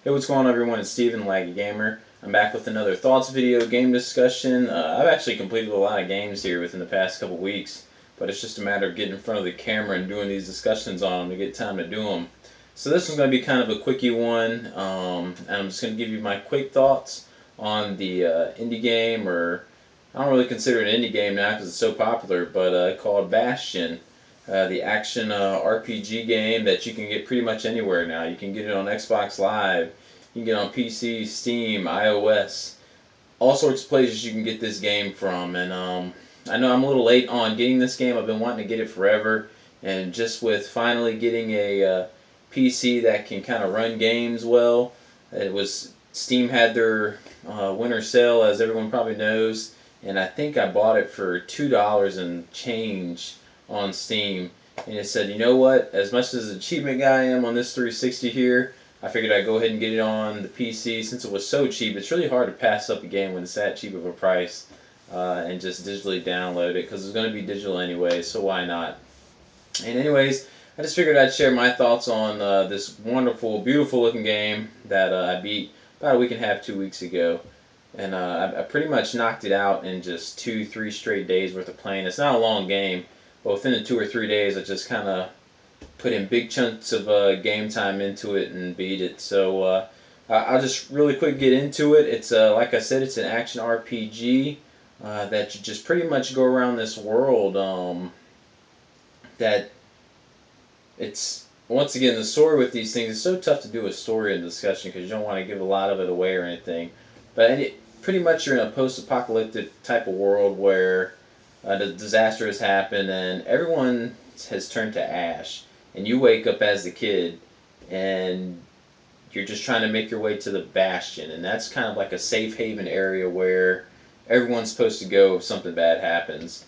Hey, what's going on, everyone? It's Steven, Laggy Gamer. I'm back with another thoughts video game discussion. I've actually completed a lot of games here within the past couple weeks, but it's just a matter of getting in front of the camera and doing these discussions on them to get time to do them. So this one's going to be kind of a quickie one, and I'm just going to give you my quick thoughts on the indie game, or I don't really consider it an indie game now because it's so popular, but called Bastion. The action RPG game that you can get pretty much anywhere now. You can get it on Xbox Live, you can get it on PC, Steam, iOS, all sorts of places you can get this game from. And I know I'm a little late on getting this game. I've been wanting to get it forever, and just with finally getting a PC that can kind of run games well, it was Steam had their winter sale, as everyone probably knows, and I think I bought it for $2 and change on Steam. And it said, you know what? As much as an achievement guy I am on this 360 here, I figured I'd go ahead and get it on the PC since it was so cheap. It's really hard to pass up a game when it's that cheap of a price and just digitally download it because it's going to be digital anyway, so why not? And anyways, I just figured I'd share my thoughts on this wonderful, beautiful looking game that I beat about a week and a half, 2 weeks ago. And I pretty much knocked it out in just 2, 3 straight days worth of playing. It's not a long game, but within the 2 or 3 days, I just kind of put in big chunks of game time into it and beat it. So I'll just really quick get into it. It's like I said, it's an action RPG that you just pretty much go around this world. That it's once again the story with these things. It's so tough to do a story and discussion because you don't want to give a lot of it away or anything. But pretty much you're in a post-apocalyptic type of world where the disaster has happened and everyone has turned to ash, and you wake up as the kid and you're just trying to make your way to the Bastion, and that's kind of like a safe haven area where everyone's supposed to go if something bad happens.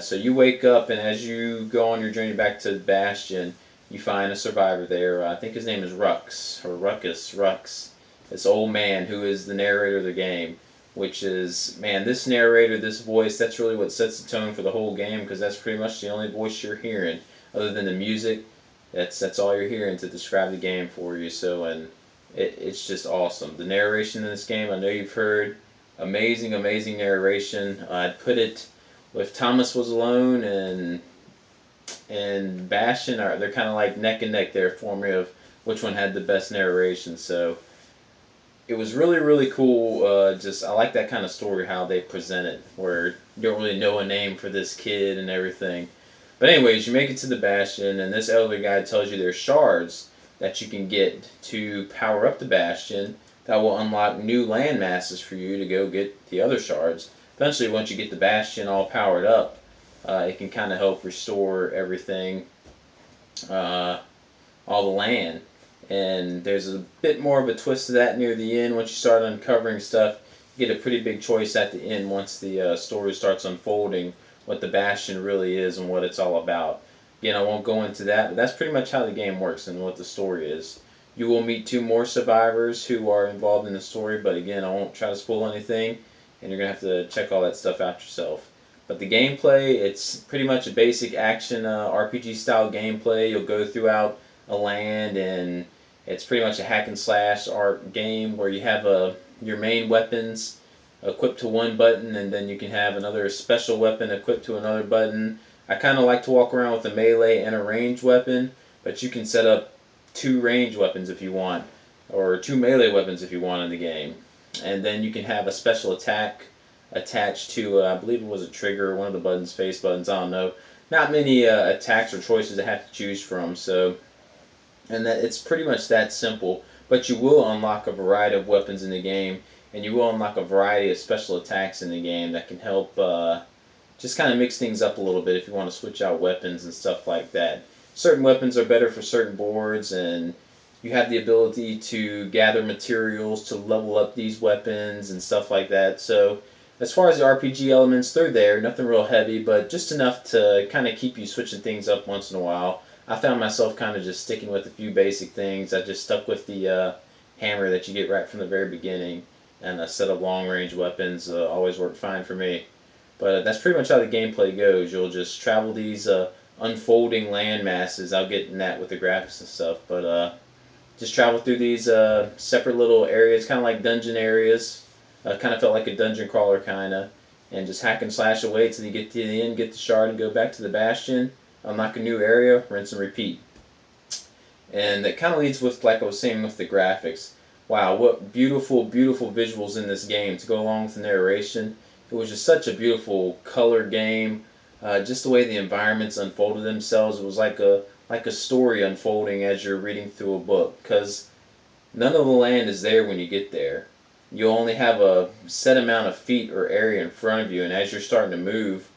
So you wake up, and as you go on your journey back to Bastion, you find a survivor there. I think his name is Rux, or Ruckus, Rux. This old man who is the narrator of the game, which is, man, this narrator, this voice, that's really what sets the tone for the whole game because that's pretty much the only voice you're hearing other than the music. That's all you're hearing to describe the game for you. So, and it's just awesome. The narration in this game, I know you've heard, amazing, amazing narration. I'd put it with Thomas Was Alone and Bastion are they're kind of like neck and neck there for me of which one had the best narration. So it was really really cool. Just I like that kind of story how they present it, where you don't really know a name for this kid and everything. But anyways, you make it to the Bastion, and this elderly guy tells you there's shards that you can get to power up the Bastion that will unlock new land masses for you to go get the other shards. Eventually, once you get the Bastion all powered up, it can kind of help restore everything, uh, all the land. And there's a bit more of a twist to that near the end. Once you start uncovering stuff, you get a pretty big choice at the end once the story starts unfolding what the Bastion really is and what it's all about. Again, I won't go into that, but that's pretty much how the game works and what the story is. You will meet two more survivors who are involved in the story, but again, I won't try to spoil anything, and you're going to have to check all that stuff out yourself. But the gameplay, it's pretty much a basic action RPG style gameplay. You'll go throughout a land, and it's pretty much a hack and slash art game where you have your main weapons equipped to one button, and then you can have another special weapon equipped to another button. I kind of like to walk around with a melee and a ranged weapon, but you can set up two ranged weapons if you want, or two melee weapons if you want in the game. And then you can have a special attack attached to, I believe it was a trigger, one of the buttons, face buttons, I don't know. Not many attacks or choices to have to choose from, so, and that it's pretty much that simple. But you will unlock a variety of weapons in the game, and you will unlock a variety of special attacks in the game that can help just kind of mix things up a little bit if you want to switch out weapons and stuff like that. Certain weapons are better for certain boards, and you have the ability to gather materials to level up these weapons and stuff like that. So as far as the RPG elements, they're there. Nothing real heavy, but just enough to kind of keep you switching things up once in a while. I found myself kind of just sticking with a few basic things. I just stuck with the hammer that you get right from the very beginning, and a set of long-range weapons always worked fine for me. But that's pretty much how the gameplay goes. You'll just travel these unfolding land masses. I'll get in that with the graphics and stuff, but just travel through these separate little areas, kind of like dungeon areas. Kind of felt like a dungeon crawler, kind of. And just hack and slash away till you get to the end, get the shard, and go back to the Bastion, unlock a new area, rinse and repeat. And that kind of leads with, like I was saying, with the graphics. Wow, what beautiful, beautiful visuals in this game to go along with the narration. It was just such a beautiful color game. Just the way the environments unfolded themselves, it was like a story unfolding as you're reading through a book. Because none of the land is there when you get there. You only have a set amount of feet or area in front of you, and as you're starting to move,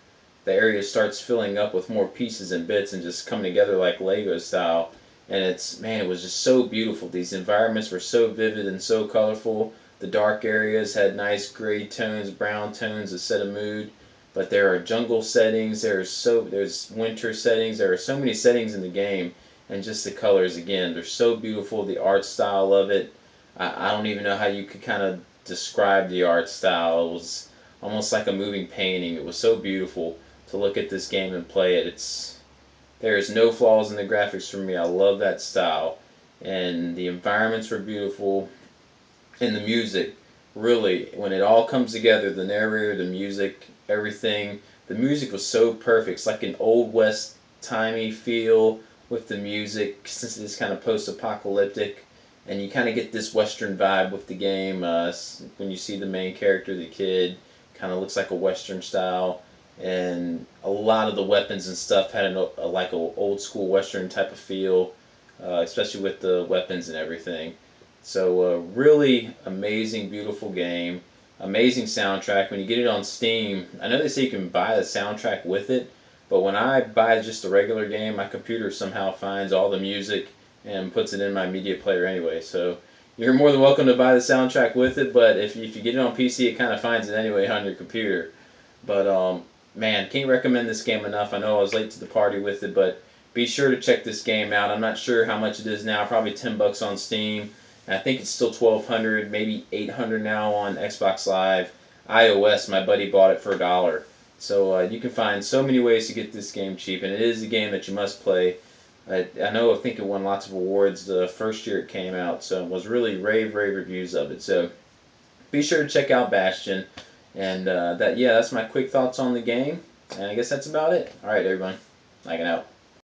the area starts filling up with more pieces and bits and just coming together like Lego style. And it's, man, it was just so beautiful. These environments were so vivid and so colorful. The dark areas had nice gray tones, brown tones to set a mood. But there are jungle settings. There's winter settings. There are so many settings in the game, and just the colors again. They're so beautiful. The art style of it. I don't even know how you could kind of describe the art style. It was almost like a moving painting. It was so beautiful to look at this game and play it. There is no flaws in the graphics for me. I love that style, and the environments were beautiful, and the music. Really, when it all comes together, the narrator, the music, everything. The music was so perfect. It's like an old west timey feel with the music, since it is kind of post-apocalyptic, and you kind of get this western vibe with the game. When you see the main character, the kid, kind of looks like a western style, and a lot of the weapons and stuff had like a old school western type of feel, especially with the weapons and everything. So really amazing, beautiful game, amazing soundtrack. When you get it on Steam, I know they say you can buy the soundtrack with it, but when I buy just a regular game, my computer somehow finds all the music and puts it in my media player anyway. So you're more than welcome to buy the soundtrack with it, but if you get it on PC, it kind of finds it anyway on your computer. But man, can't recommend this game enough. I know I was late to the party with it, but be sure to check this game out. I'm not sure how much it is now, probably $10 on Steam. And I think it's still 1,200, maybe 800 now on Xbox Live. iOS, my buddy bought it for $1. So you can find so many ways to get this game cheap, and it is a game that you must play. I know, I think it won lots of awards the first year it came out, so it was really rave reviews of it. So be sure to check out Bastion. And yeah, that's my quick thoughts on the game. And I guess that's about it. All right, everyone, signing out.